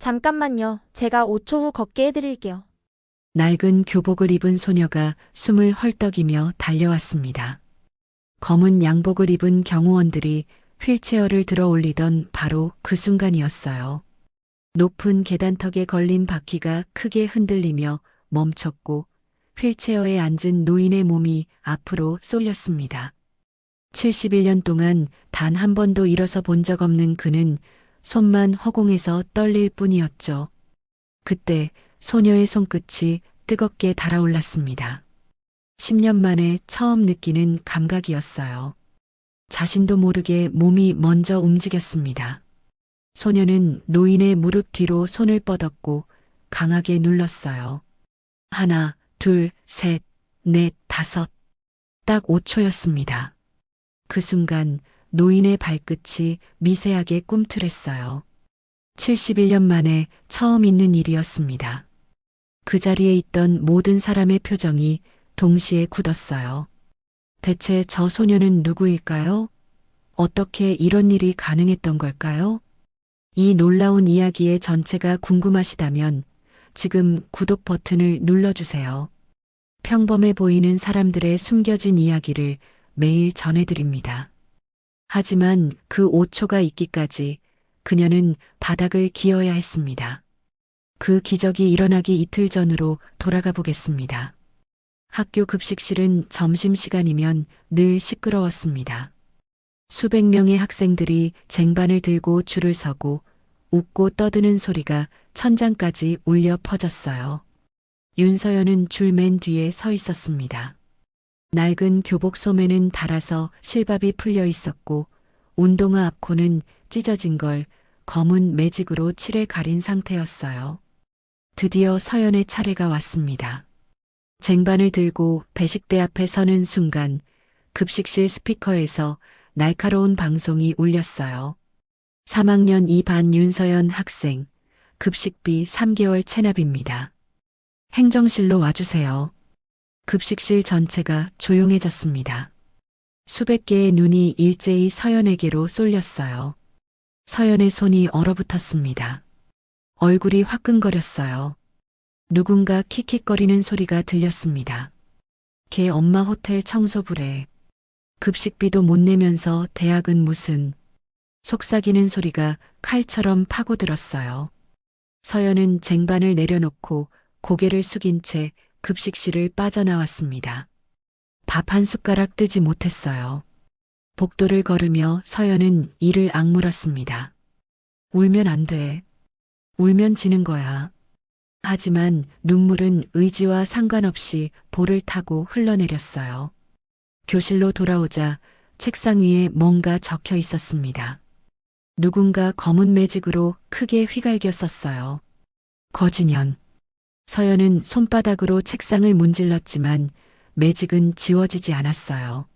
잠깐만요. 제가 5초 후 걷게 해드릴게요. 낡은 교복을 입은 소녀가 숨을 헐떡이며 달려왔습니다. 검은 양복을 입은 경호원들이 휠체어를 들어 올리던 바로 그 순간이었어요. 높은 계단턱에 걸린 바퀴가 크게 흔들리며 멈췄고 휠체어에 앉은 노인의 몸이 앞으로 쏠렸습니다. 71년 동안 단 한 번도 일어서 본 적 없는 그는 손만 허공에서 떨릴 뿐이었죠. 그때 소녀의 손끝이 뜨겁게 달아올랐습니다. 10년 만에 처음 느끼는 감각이었어요. 자신도 모르게 몸이 먼저 움직였습니다. 소녀는 노인의 무릎 뒤로 손을 뻗었고 강하게 눌렀어요. 하나, 둘, 셋, 넷, 다섯. 딱 5초였습니다. 그 순간 노인의 발끝이 미세하게 꿈틀했어요. 71년 만에 처음 있는 일이었습니다. 그 자리에 있던 모든 사람의 표정이 동시에 굳었어요. 대체 저 소녀는 누구일까요? 어떻게 이런 일이 가능했던 걸까요? 이 놀라운 이야기의 전체가 궁금하시다면 지금 구독 버튼을 눌러주세요. 평범해 보이는 사람들의 숨겨진 이야기를 매일 전해드립니다. 하지만 그 5초가 있기까지 그녀는 바닥을 기어야 했습니다. 그 기적이 일어나기 이틀 전으로 돌아가 보겠습니다. 학교 급식실은 점심시간이면 늘 시끄러웠습니다. 수백 명의 학생들이 쟁반을 들고 줄을 서고 웃고 떠드는 소리가 천장까지 울려 퍼졌어요. 윤서연은 줄 맨 뒤에 서 있었습니다. 낡은 교복 소매는 닳아서 실밥이 풀려 있었고 운동화 앞코는 찢어진 걸 검은 매직으로 칠해 가린 상태였어요. 드디어 서연의 차례가 왔습니다. 쟁반을 들고 배식대 앞에 서는 순간 급식실 스피커에서 날카로운 방송이 울렸어요. 3학년 2반 윤서연 학생, 급식비 3개월 체납입니다. 행정실로 와주세요. 급식실 전체가 조용해졌습니다. 수백 개의 눈이 일제히 서연에게로 쏠렸어요. 서연의 손이 얼어붙었습니다. 얼굴이 화끈거렸어요. 누군가 킥킥거리는 소리가 들렸습니다. 걔 엄마 호텔 청소부래. 급식비도 못 내면서 대학은 무슨. 속삭이는 소리가 칼처럼 파고들었어요. 서연은 쟁반을 내려놓고 고개를 숙인 채 급식실을 빠져나왔습니다. 밥 한 숟가락 뜨지 못했어요. 복도를 걸으며 서연은 이를 악물었습니다. 울면 안 돼. 울면 지는 거야. 하지만 눈물은 의지와 상관없이 볼을 타고 흘러내렸어요. 교실로 돌아오자 책상 위에 뭔가 적혀 있었습니다. 누군가 검은 매직으로 크게 휘갈겨 썼어요. 거지년. 서연은 손바닥으로 책상을 문질렀지만 매직은 지워지지 않았어요.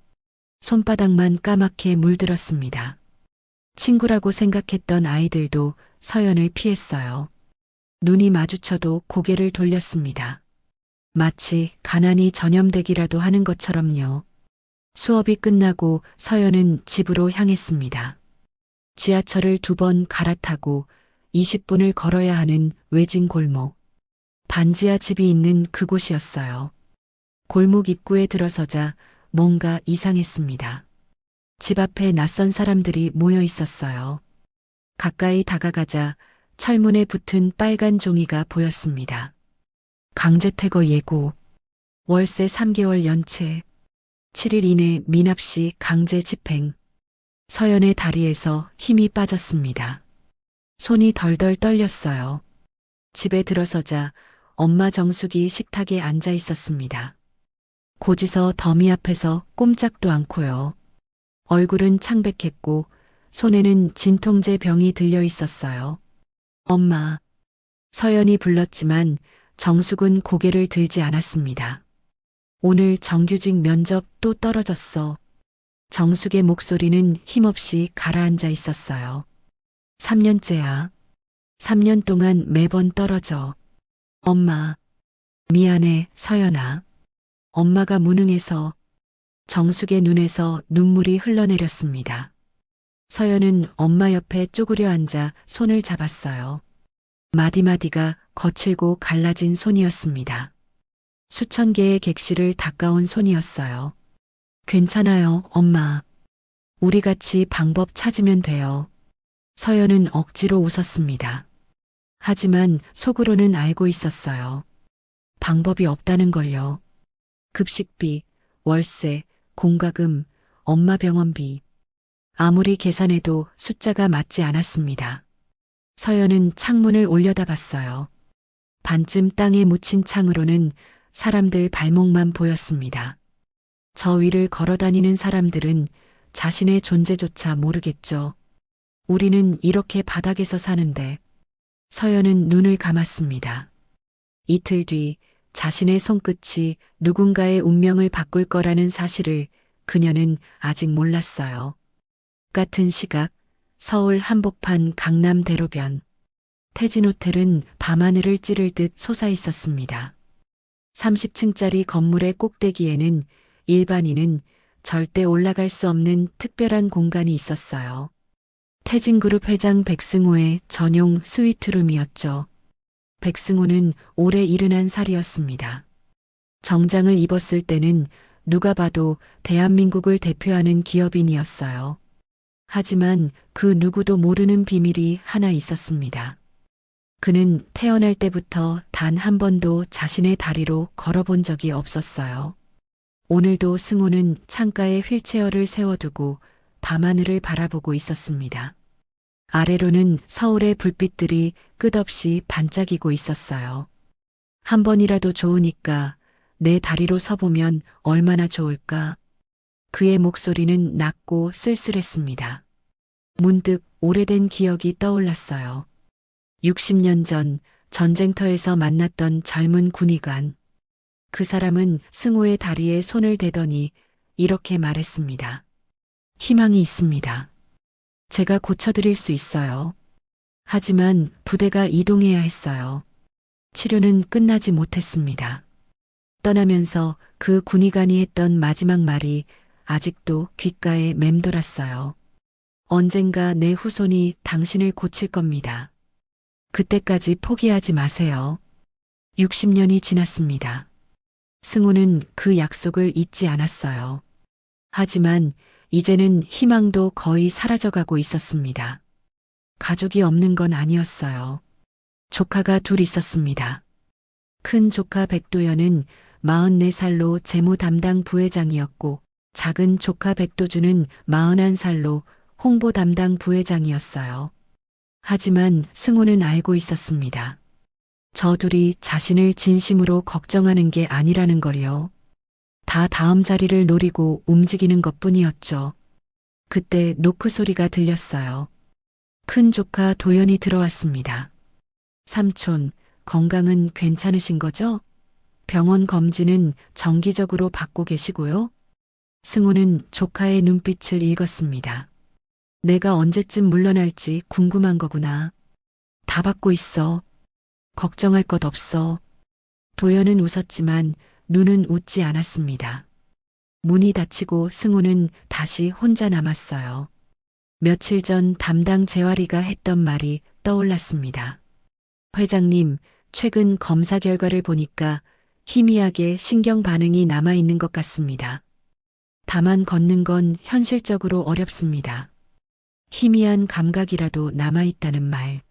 손바닥만 까맣게 물들었습니다. 친구라고 생각했던 아이들도 서연을 피했어요. 눈이 마주쳐도 고개를 돌렸습니다. 마치 가난이 전염되기라도 하는 것처럼요. 수업이 끝나고 서연은 집으로 향했습니다. 지하철을 2번 갈아타고 20분을 걸어야 하는 외진 골목. 반지하 집이 있는 그곳이었어요. 골목 입구에 들어서자 뭔가 이상했습니다. 집 앞에 낯선 사람들이 모여 있었어요. 가까이 다가가자 철문에 붙은 빨간 종이가 보였습니다. 강제퇴거 예고. 월세 3개월 연체. 7일 이내 미납시 강제 집행. 서연의 다리에서 힘이 빠졌습니다. 손이 덜덜 떨렸어요. 집에 들어서자 엄마 정숙이 식탁에 앉아 있었습니다. 고지서 더미 앞에서 꼼짝도 않고요. 얼굴은 창백했고 손에는 진통제 병이 들려 있었어요. 엄마. 서연이 불렀지만 정숙은 고개를 들지 않았습니다. 오늘 정규직 면접 또 떨어졌어. 정숙의 목소리는 힘없이 가라앉아 있었어요. 3년째야. 3년 동안 매번 떨어져. 엄마. 미안해, 서연아. 엄마가 무능해서. 정숙의 눈에서 눈물이 흘러내렸습니다. 서연은 엄마 옆에 쪼그려 앉아 손을 잡았어요. 마디마디가 거칠고 갈라진 손이었습니다. 수천 개의 객실을 닦아온 손이었어요. 괜찮아요, 엄마. 우리 같이 방법 찾으면 돼요. 서연은 억지로 웃었습니다. 하지만 속으로는 알고 있었어요. 방법이 없다는 걸요. 급식비, 월세, 공과금, 엄마 병원비. 아무리 계산해도 숫자가 맞지 않았습니다. 서연은 창문을 올려다봤어요. 반쯤 땅에 묻힌 창으로는 사람들 발목만 보였습니다. 저 위를 걸어다니는 사람들은 자신의 존재조차 모르겠죠. 우리는 이렇게 바닥에서 사는데. 서연은 눈을 감았습니다. 이틀 뒤 자신의 손끝이 누군가의 운명을 바꿀 거라는 사실을 그녀는 아직 몰랐어요. 같은 시각 서울 한복판 강남 대로변. 태진 호텔은 밤하늘을 찌를 듯 솟아 있었습니다. 30층짜리 건물의 꼭대기에는 일반인은 절대 올라갈 수 없는 특별한 공간이 있었어요. 태진그룹 회장 백승호의 전용 스위트룸이었죠. 백승호는 올해 71살이었습니다. 정장을 입었을 때는 누가 봐도 대한민국을 대표하는 기업인이었어요. 하지만 그 누구도 모르는 비밀이 하나 있었습니다. 그는 태어날 때부터 단 한 번도 자신의 다리로 걸어본 적이 없었어요. 오늘도 승호는 창가에 휠체어를 세워두고 밤하늘을 바라보고 있었습니다. 아래로는 서울의 불빛들이 끝없이 반짝이고 있었어요. 한 번이라도 좋으니까 내 다리로 서보면 얼마나 좋을까. 그의 목소리는 낮고 쓸쓸했습니다. 문득 오래된 기억이 떠올랐어요. 60년 전 전쟁터에서 만났던 젊은 군의관. 그 사람은 승호의 다리에 손을 대더니 이렇게 말했습니다. 희망이 있습니다. 제가 고쳐드릴 수 있어요. 하지만 부대가 이동해야 했어요. 치료는 끝나지 못했습니다. 떠나면서 그 군의관이 했던 마지막 말이 아직도 귓가에 맴돌았어요. 언젠가 내 후손이 당신을 고칠 겁니다. 그때까지 포기하지 마세요. 60년이 지났습니다. 승호는 그 약속을 잊지 않았어요. 하지만 이제는 희망도 거의 사라져가고 있었습니다. 가족이 없는 건 아니었어요. 조카가 둘 있었습니다. 큰 조카 백도연은 44살로 재무 담당 부회장이었고 작은 조카 백도주는 41살로 홍보 담당 부회장이었어요. 하지만 승호는 알고 있었습니다. 저 둘이 자신을 진심으로 걱정하는 게 아니라는 걸요. 다 다음 자리를 노리고 움직이는 것뿐이었죠. 그때 노크 소리가 들렸어요. 큰 조카 도연이 들어왔습니다. 삼촌, 건강은 괜찮으신 거죠? 병원 검진은 정기적으로 받고 계시고요. 승호는 조카의 눈빛을 읽었습니다. 내가 언제쯤 물러날지 궁금한 거구나. 다 받고 있어. 걱정할 것 없어. 도연은 웃었지만 눈은 웃지 않았습니다. 문이 닫히고 승호는 다시 혼자 남았어요. 며칠 전 담당 재활의가 했던 말이 떠올랐습니다. 회장님, 최근 검사 결과를 보니까 희미하게 신경 반응이 남아있는 것 같습니다. 다만 걷는 건 현실적으로 어렵습니다. 희미한 감각이라도 남아있다는 말.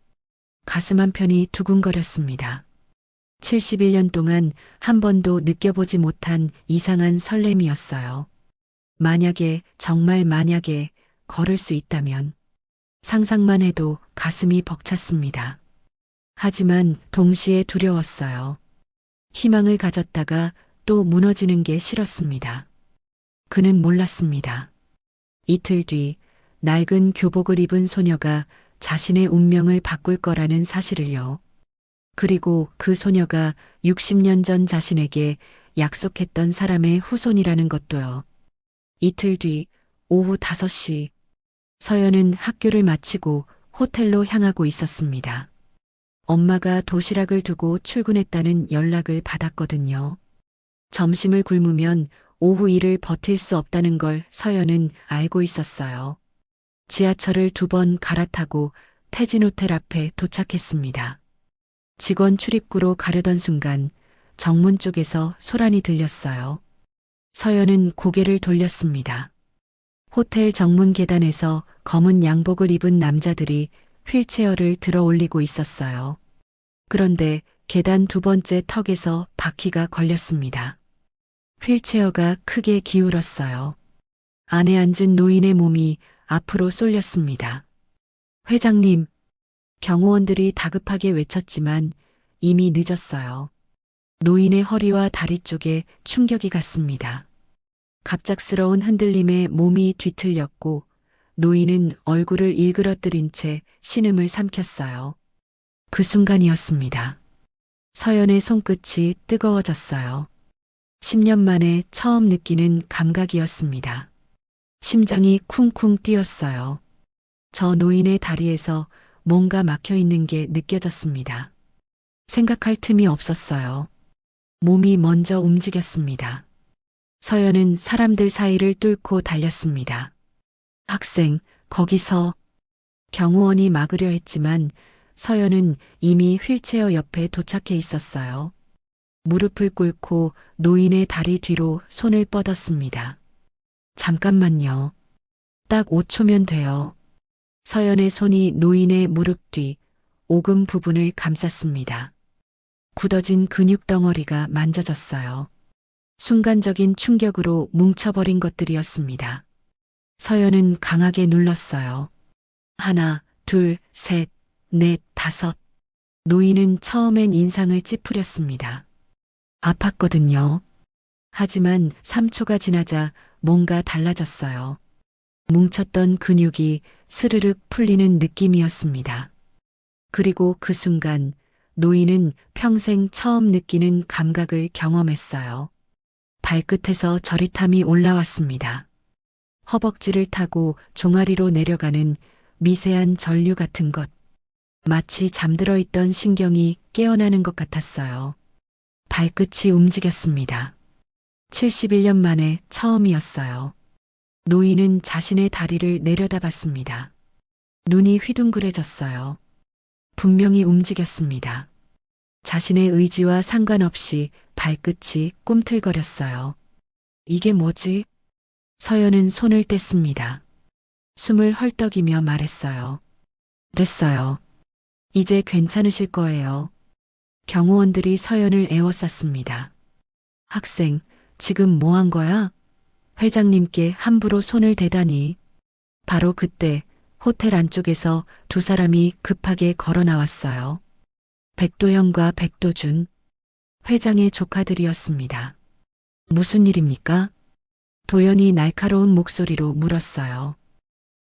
가슴 한편이 두근거렸습니다. 71년 동안 한 번도 느껴보지 못한 이상한 설렘이었어요. 만약에, 정말 만약에 걸을 수 있다면. 상상만 해도 가슴이 벅찼습니다. 하지만 동시에 두려웠어요. 희망을 가졌다가 또 무너지는 게 싫었습니다. 그는 몰랐습니다. 이틀 뒤 낡은 교복을 입은 소녀가 자신의 운명을 바꿀 거라는 사실을요. 그리고 그 소녀가 60년 전 자신에게 약속했던 사람의 후손이라는 것도요. 이틀 뒤 오후 5시 서연은 학교를 마치고 호텔로 향하고 있었습니다. 엄마가 도시락을 두고 출근했다는 연락을 받았거든요. 점심을 굶으면 오후 일을 버틸 수 없다는 걸 서연은 알고 있었어요. 지하철을 2번 갈아타고 태진 호텔 앞에 도착했습니다. 직원 출입구로 가려던 순간 정문 쪽에서 소란이 들렸어요. 서연은 고개를 돌렸습니다. 호텔 정문 계단에서 검은 양복을 입은 남자들이 휠체어를 들어 올리고 있었어요. 그런데 계단 두 번째 턱에서 바퀴가 걸렸습니다. 휠체어가 크게 기울었어요. 안에 앉은 노인의 몸이 앞으로 쏠렸습니다. 회장님, 경호원들이 다급하게 외쳤지만 이미 늦었어요. 노인의 허리와 다리 쪽에 충격이 갔습니다. 갑작스러운 흔들림에 몸이 뒤틀렸고 노인은 얼굴을 일그러뜨린 채 신음을 삼켰어요. 그 순간이었습니다. 서연의 손끝이 뜨거워졌어요. 10년 만에 처음 느끼는 감각이었습니다. 심장이 쿵쿵 뛰었어요. 저 노인의 다리에서 뭔가 막혀 있는 게 느껴졌습니다. 생각할 틈이 없었어요. 몸이 먼저 움직였습니다. 서연은 사람들 사이를 뚫고 달렸습니다. 학생, 거기서. 경호원이 막으려 했지만 서연은 이미 휠체어 옆에 도착해 있었어요. 무릎을 꿇고 노인의 다리 뒤로 손을 뻗었습니다. 잠깐만요. 딱 5초면 돼요. 서연의 손이 노인의 무릎 뒤 오금 부분을 감쌌습니다. 굳어진 근육 덩어리가 만져졌어요. 순간적인 충격으로 뭉쳐버린 것들이었습니다. 서연은 강하게 눌렀어요. 하나, 둘, 셋, 넷, 다섯. 노인은 처음엔 인상을 찌푸렸습니다. 아팠거든요. 하지만 3초가 지나자 뭔가 달라졌어요. 뭉쳤던 근육이 스르륵 풀리는 느낌이었습니다. 그리고 그 순간 노인은 평생 처음 느끼는 감각을 경험했어요. 발끝에서 저릿함이 올라왔습니다. 허벅지를 타고 종아리로 내려가는 미세한 전류 같은 것. 마치 잠들어 있던 신경이 깨어나는 것 같았어요. 발끝이 움직였습니다. 71년 만에 처음이었어요. 노인은 자신의 다리를 내려다봤습니다. 눈이 휘둥그레졌어요. 분명히 움직였습니다. 자신의 의지와 상관없이 발끝이 꿈틀거렸어요. 이게 뭐지? 서연은 손을 뗐습니다. 숨을 헐떡이며 말했어요. 됐어요. 이제 괜찮으실 거예요. 경호원들이 서연을 에워쌌습니다. 학생, 지금 뭐 한 거야? 회장님께 함부로 손을 대다니. 바로 그때 호텔 안쪽에서 두 사람이 급하게 걸어 나왔어요. 백도영과 백도준, 회장의 조카들이었습니다. 무슨 일입니까? 도연이 날카로운 목소리로 물었어요.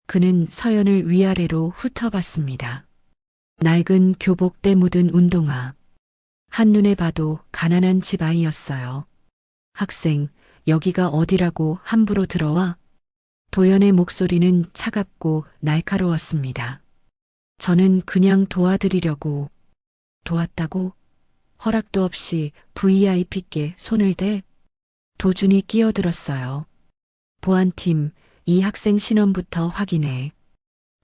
그는 서연을 위아래로 훑어봤습니다. 낡은 교복때 묻은 운동화. 한눈에 봐도 가난한 집 아이였어요. 학생, 여기가 어디라고 함부로 들어와? 도연의 목소리는 차갑고 날카로웠습니다. 저는 그냥 도와드리려고. 도왔다고? 허락도 없이 VIP께 손을 대? 도준이 끼어들었어요. 보안팀, 이 학생 신원부터 확인해.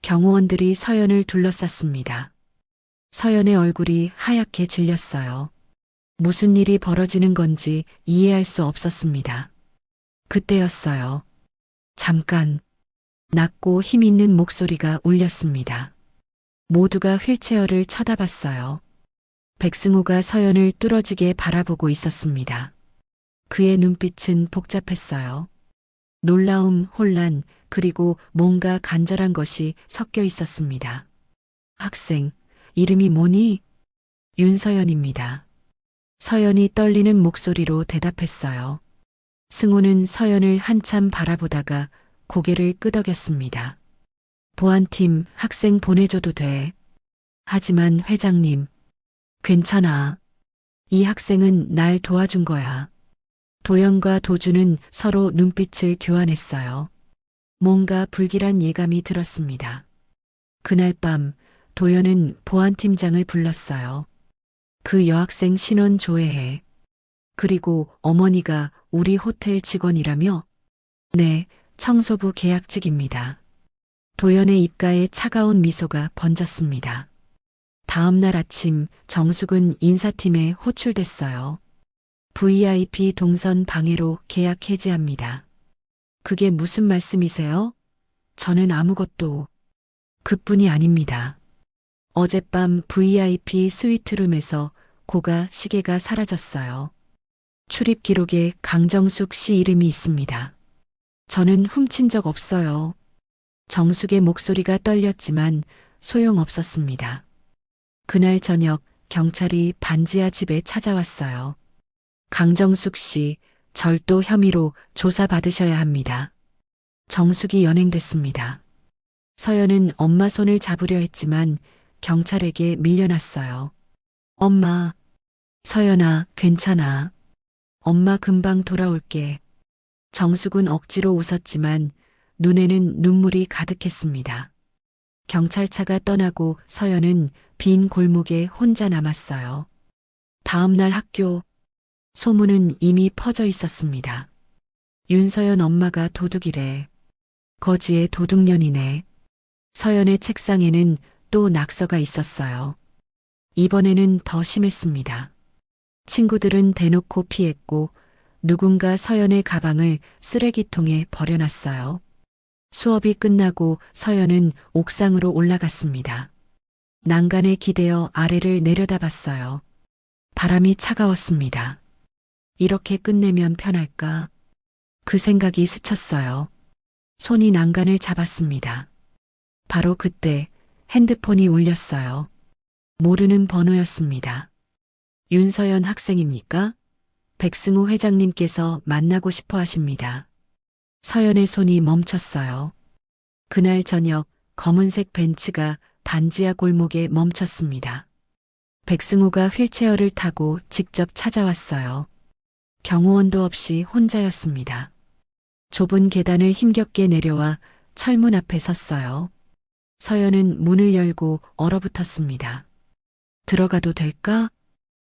경호원들이 서연을 둘러쌌습니다. 서연의 얼굴이 하얗게 질렸어요. 무슨 일이 벌어지는 건지 이해할 수 없었습니다. 그때였어요. 잠깐. 낮고 힘있는 목소리가 울렸습니다. 모두가 휠체어를 쳐다봤어요. 백승호가 서연을 뚫어지게 바라보고 있었습니다. 그의 눈빛은 복잡했어요. 놀라움, 혼란, 그리고 뭔가 간절한 것이 섞여 있었습니다. 학생, 이름이 뭐니? 윤서연입니다. 서연이 떨리는 목소리로 대답했어요. 승호는 서연을 한참 바라보다가 고개를 끄덕였습니다. 보안팀 학생 보내줘도 돼. 하지만 회장님, 괜찮아. 이 학생은 날 도와준 거야. 도연과 도준은 서로 눈빛을 교환했어요. 뭔가 불길한 예감이 들었습니다. 그날 밤 도연은 보안팀장을 불렀어요. 그 여학생 신원 조회해. 그리고 어머니가 우리 호텔 직원이라며? 네, 청소부 계약직입니다. 도연의 입가에 차가운 미소가 번졌습니다. 다음 날 아침 정숙은 인사팀에 호출됐어요. VIP 동선 방해로 계약 해지합니다. 그게 무슨 말씀이세요? 저는 아무것도. 그뿐이 아닙니다. 어젯밤 VIP 스위트룸에서 고가 시계가 사라졌어요. 출입 기록에 강정숙 씨 이름이 있습니다. 저는 훔친 적 없어요. 정숙의 목소리가 떨렸지만 소용없었습니다. 그날 저녁 경찰이 반지하 집에 찾아왔어요. 강정숙 씨, 절도 혐의로 조사받으셔야 합니다. 정숙이 연행됐습니다. 서연은 엄마 손을 잡으려 했지만 경찰에게 밀려났어요. 엄마, 서연아, 괜찮아. 엄마 금방 돌아올게. 정숙은 억지로 웃었지만 눈에는 눈물이 가득했습니다. 경찰차가 떠나고 서연은 빈 골목에 혼자 남았어요. 다음 날 학교, 소문은 이미 퍼져 있었습니다. 윤서연 엄마가 도둑이래. 거지의 도둑년이네. 서연의 책상에는 또 낙서가 있었어요. 이번에는 더 심했습니다. 친구들은 대놓고 피했고 누군가 서연의 가방을 쓰레기통에 버려놨어요. 수업이 끝나고 서연은 옥상으로 올라갔습니다. 난간에 기대어 아래를 내려다봤어요. 바람이 차가웠습니다. 이렇게 끝내면 편할까? 그 생각이 스쳤어요. 손이 난간을 잡았습니다. 바로 그때 핸드폰이 울렸어요. 모르는 번호였습니다. 윤서연 학생입니까? 백승호 회장님께서 만나고 싶어 하십니다. 서연의 손이 멈췄어요. 그날 저녁 검은색 벤츠가 반지하 골목에 멈췄습니다. 백승호가 휠체어를 타고 직접 찾아왔어요. 경호원도 없이 혼자였습니다. 좁은 계단을 힘겹게 내려와 철문 앞에 섰어요. 서연은 문을 열고 얼어붙었습니다. 들어가도 될까?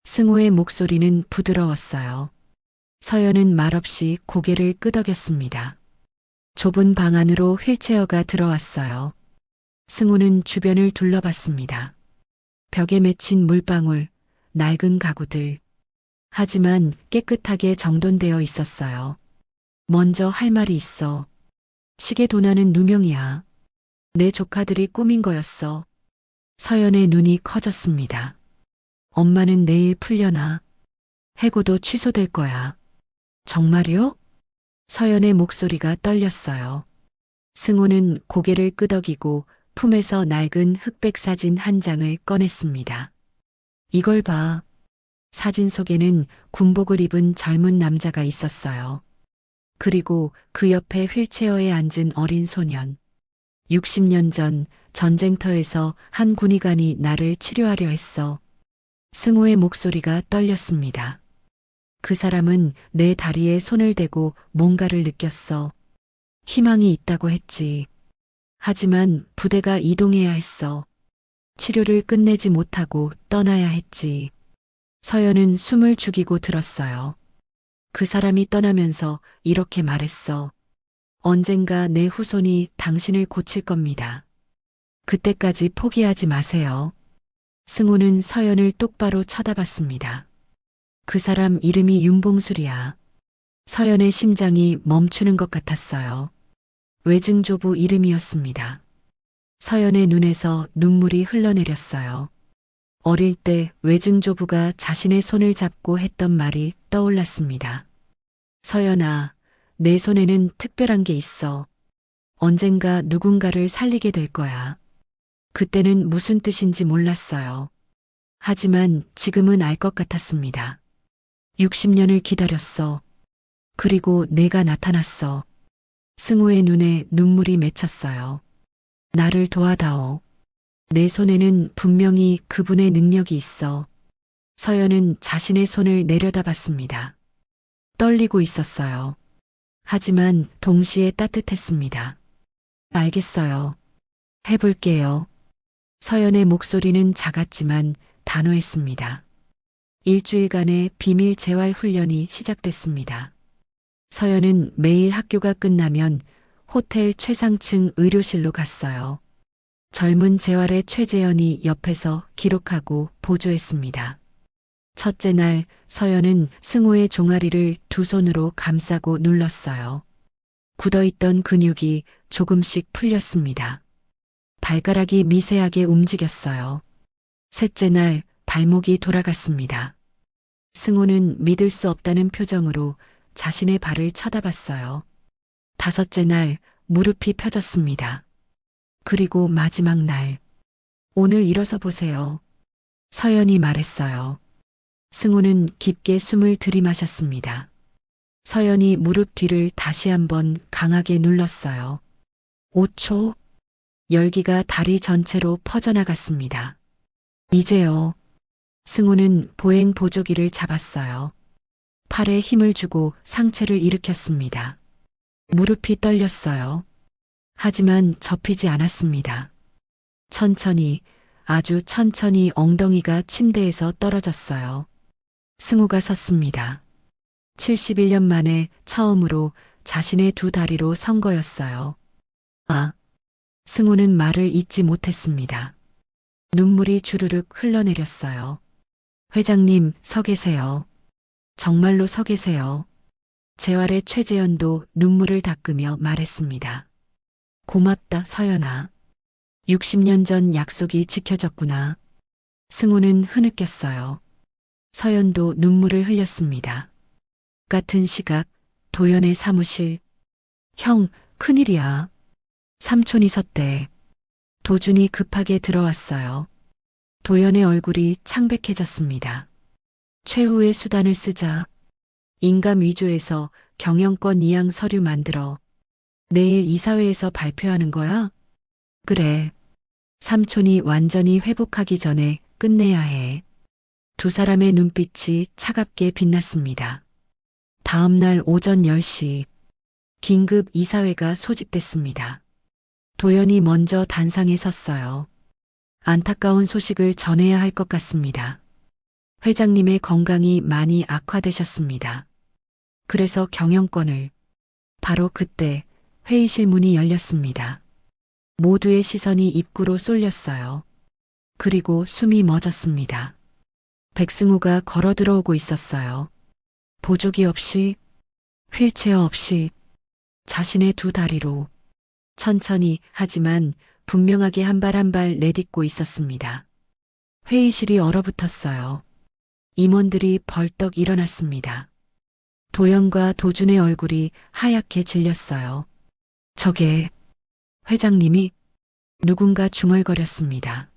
승호의 목소리는 부드러웠어요. 서연은 말없이 고개를 끄덕였습니다. 좁은 방 안으로 휠체어가 들어왔어요. 승호는 주변을 둘러봤습니다. 벽에 맺힌 물방울, 낡은 가구들. 하지만 깨끗하게 정돈되어 있었어요. 먼저 할 말이 있어. 시계 도나는 누명이야. 내 조카들이 꾸민 거였어. 서연의 눈이 커졌습니다. 엄마는 내일 풀려나. 해고도 취소될 거야. 정말요? 서연의 목소리가 떨렸어요. 승호는 고개를 끄덕이고 품에서 낡은 흑백 사진 한 장을 꺼냈습니다. 이걸 봐. 사진 속에는 군복을 입은 젊은 남자가 있었어요. 그리고 그 옆에 휠체어에 앉은 어린 소년. 60년 전 전쟁터에서 한 군의관이 나를 치료하려 했어. 승호의 목소리가 떨렸습니다. 그 사람은 내 다리에 손을 대고 뭔가를 느꼈어. 희망이 있다고 했지. 하지만 부대가 이동해야 했어. 치료를 끝내지 못하고 떠나야 했지. 서연은 숨을 죽이고 들었어요. 그 사람이 떠나면서 이렇게 말했어. 언젠가 내 후손이 당신을 고칠 겁니다. 그때까지 포기하지 마세요. 승호는 서연을 똑바로 쳐다봤습니다. 그 사람 이름이 윤봉술이야. 서연의 심장이 멈추는 것 같았어요. 외증조부 이름이었습니다. 서연의 눈에서 눈물이 흘러내렸어요. 어릴 때 외증조부가 자신의 손을 잡고 했던 말이 떠올랐습니다. 서연아, 내 손에는 특별한 게 있어. 언젠가 누군가를 살리게 될 거야. 그때는 무슨 뜻인지 몰랐어요. 하지만 지금은 알 것 같았습니다. 60년을 기다렸어. 그리고 내가 나타났어. 승호의 눈에 눈물이 맺혔어요. 나를 도와다오. 내 손에는 분명히 그분의 능력이 있어. 서연은 자신의 손을 내려다봤습니다. 떨리고 있었어요. 하지만 동시에 따뜻했습니다. 알겠어요. 해볼게요. 서연의 목소리는 작았지만 단호했습니다. 일주일간의 비밀 재활 훈련이 시작됐습니다. 서연은 매일 학교가 끝나면 호텔 최상층 의료실로 갔어요. 젊은 재활의 최재현이 옆에서 기록하고 보조했습니다. 첫째 날 서연은 승호의 종아리를 두 손으로 감싸고 눌렀어요. 굳어있던 근육이 조금씩 풀렸습니다. 발가락이 미세하게 움직였어요. 셋째 날 발목이 돌아갔습니다. 승호는 믿을 수 없다는 표정으로 자신의 발을 쳐다봤어요. 다섯째 날 무릎이 펴졌습니다. 그리고 마지막 날, 오늘 일어서 보세요. 서연이 말했어요. 승호는 깊게 숨을 들이마셨습니다. 서연이 무릎 뒤를 다시 한번 강하게 눌렀어요. 5초, 열기가 다리 전체로 퍼져나갔습니다. 이제요. 승호는 보행 보조기를 잡았어요. 팔에 힘을 주고 상체를 일으켰습니다. 무릎이 떨렸어요. 하지만 접히지 않았습니다. 천천히, 아주 천천히 엉덩이가 침대에서 떨어졌어요. 승호가 섰습니다. 71년 만에 처음으로 자신의 두 다리로 선 거였어요. 아, 승호는 말을 잇지 못했습니다. 눈물이 주르륵 흘러내렸어요. 회장님, 서 계세요. 정말로 서 계세요. 재활의 최재현도 눈물을 닦으며 말했습니다. 고맙다, 서연아. 60년 전 약속이 지켜졌구나. 승호는 흐느꼈어요. 서연도 눈물을 흘렸습니다. 같은 시각, 도연의 사무실. 형, 큰일이야. 삼촌이 섰대. 도준이 급하게 들어왔어요. 도연의 얼굴이 창백해졌습니다. 최후의 수단을 쓰자. 인감 위조해서 경영권 이양 서류 만들어. 내일 이사회에서 발표하는 거야? 그래. 삼촌이 완전히 회복하기 전에 끝내야 해. 두 사람의 눈빛이 차갑게 빛났습니다. 다음 날 오전 10시, 긴급 이사회가 소집됐습니다. 도연이 먼저 단상에 섰어요. 안타까운 소식을 전해야 할 것 같습니다. 회장님의 건강이 많이 악화되셨습니다. 그래서 경영권을. 바로 그때 회의실 문이 열렸습니다. 모두의 시선이 입구로 쏠렸어요. 그리고 숨이 멎었습니다. 백승우가 걸어 들어오고 있었어요. 보조기 없이, 휠체어 없이, 자신의 두 다리로 천천히 하지만 분명하게 한 발 한 발 내딛고 있었습니다. 회의실이 얼어붙었어요. 임원들이 벌떡 일어났습니다. 도연과 도준의 얼굴이 하얗게 질렸어요. 저게 회장님이 누군가 중얼거렸습니다.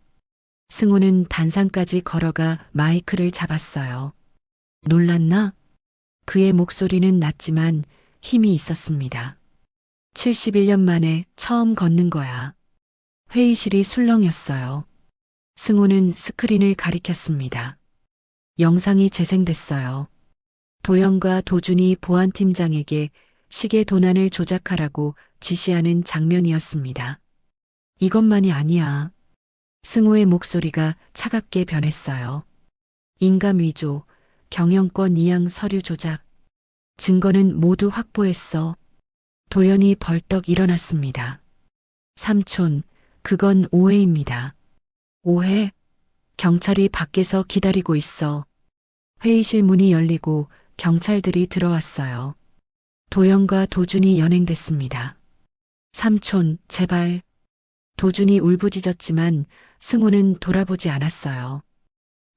승호는 단상까지 걸어가 마이크를 잡았어요. 놀랐나? 그의 목소리는 낮지만 힘이 있었습니다. 71년 만에 처음 걷는 거야. 회의실이 술렁였어요. 승호는 스크린을 가리켰습니다. 영상이 재생됐어요. 도연과 도준이 보안팀장에게 시계 도난을 조작하라고 지시하는 장면이었습니다. 이것만이 아니야. 승호의 목소리가 차갑게 변했어요. 인감 위조, 경영권 이양 서류 조작. 증거는 모두 확보했어. 도연이 벌떡 일어났습니다. 삼촌, 그건 오해입니다. 오해? 경찰이 밖에서 기다리고 있어. 회의실 문이 열리고 경찰들이 들어왔어요. 도연과 도준이 연행됐습니다. 삼촌, 제발. 도준이 울부짖었지만 승호는 돌아보지 않았어요.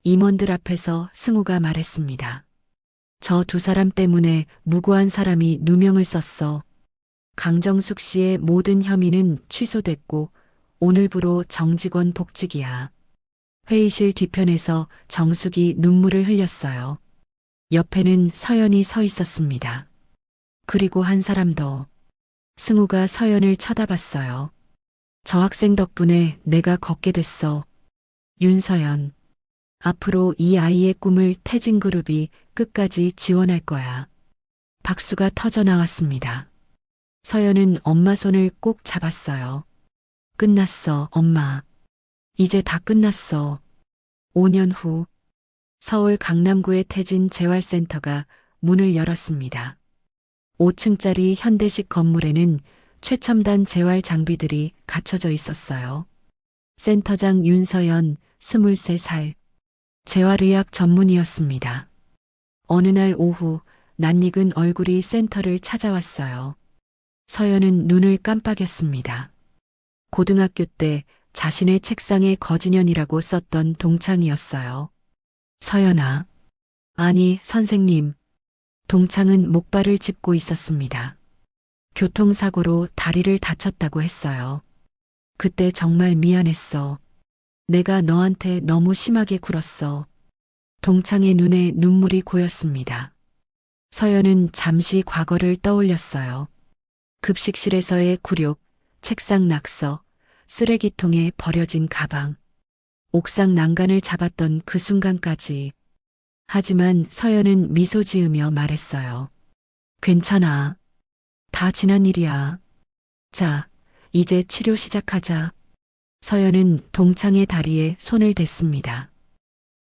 임원들 앞에서 승호가 말했습니다. 저 두 사람 때문에 무고한 사람이 누명을 썼어. 강정숙 씨의 모든 혐의는 취소됐고 오늘부로 정직원 복직이야. 회의실 뒤편에서 정숙이 눈물을 흘렸어요. 옆에는 서연이 서 있었습니다. 그리고 한 사람 더. 승우가 서연을 쳐다봤어요. 저 학생 덕분에 내가 걷게 됐어. 윤서연. 앞으로 이 아이의 꿈을 태진그룹이 끝까지 지원할 거야. 박수가 터져 나왔습니다. 서연은 엄마 손을 꼭 잡았어요. 끝났어, 엄마. 이제 다 끝났어. 5년 후 서울 강남구의 태진 재활센터가 문을 열었습니다. 5층짜리 현대식 건물에는 최첨단 재활 장비들이 갖춰져 있었어요. 센터장 윤서연, 23살. 재활의학 전문의였습니다. 어느 날 오후 낯익은 얼굴이 센터를 찾아왔어요. 서연은 눈을 깜빡였습니다. 고등학교 때 자신의 책상에 거진현이라고 썼던 동창이었어요. 서연아. 아니, 선생님. 동창은 목발을 짚고 있었습니다. 교통사고로 다리를 다쳤다고 했어요. 그때 정말 미안했어. 내가 너한테 너무 심하게 굴었어. 동창의 눈에 눈물이 고였습니다. 서연은 잠시 과거를 떠올렸어요. 급식실에서의 굴욕, 책상 낙서, 쓰레기통에 버려진 가방, 옥상 난간을 잡았던 그 순간까지. 하지만 서연은 미소 지으며 말했어요. 괜찮아. 다 지난 일이야. 자, 이제 치료 시작하자. 서연은 동창의 다리에 손을 댔습니다.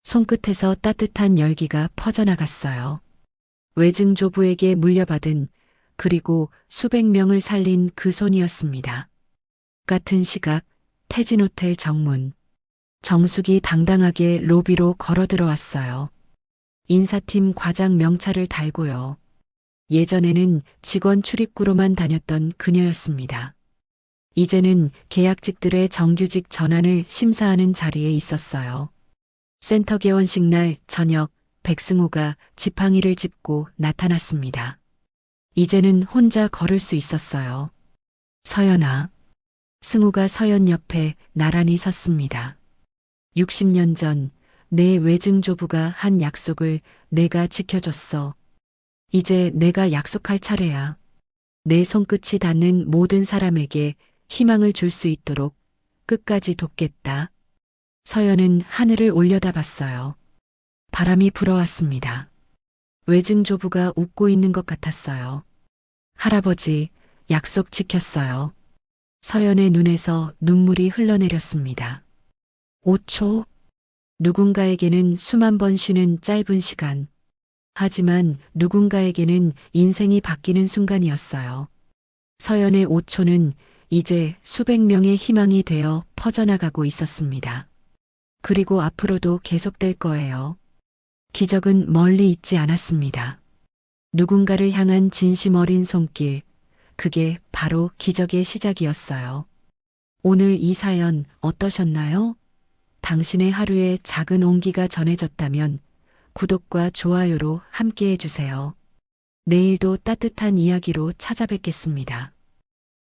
손끝에서 따뜻한 열기가 퍼져나갔어요. 외증조부에게 물려받은 그리고 수백 명을 살린 그 손이었습니다. 같은 시각 태진호텔 정문. 정숙이 당당하게 로비로 걸어 들어왔어요. 인사팀 과장 명찰을 달고요. 예전에는 직원 출입구로만 다녔던 그녀였습니다. 이제는 계약직들의 정규직 전환을 심사하는 자리에 있었어요. 센터 개원식 날 저녁 백승호가 지팡이를 짚고 나타났습니다. 이제는 혼자 걸을 수 있었어요. 서연아. 승우가 서연 옆에 나란히 섰습니다. 60년 전 내 외증조부가 한 약속을 내가 지켜줬어. 이제 내가 약속할 차례야. 내 손끝이 닿는 모든 사람에게 희망을 줄 수 있도록 끝까지 돕겠다. 서연은 하늘을 올려다봤어요. 바람이 불어왔습니다. 외증조부가 웃고 있는 것 같았어요. 할아버지, 약속 지켰어요. 서연의 눈에서 눈물이 흘러내렸습니다. 5초. 누군가에게는 수만 번 쉬는 짧은 시간. 하지만 누군가에게는 인생이 바뀌는 순간이었어요. 서연의 5초는 이제 수백 명의 희망이 되어 퍼져나가고 있었습니다. 그리고 앞으로도 계속될 거예요. 기적은 멀리 있지 않았습니다. 누군가를 향한 진심 어린 손길, 그게 바로 기적의 시작이었어요. 오늘 이 사연 어떠셨나요? 당신의 하루에 작은 온기가 전해졌다면 구독과 좋아요로 함께 해주세요. 내일도 따뜻한 이야기로 찾아뵙겠습니다.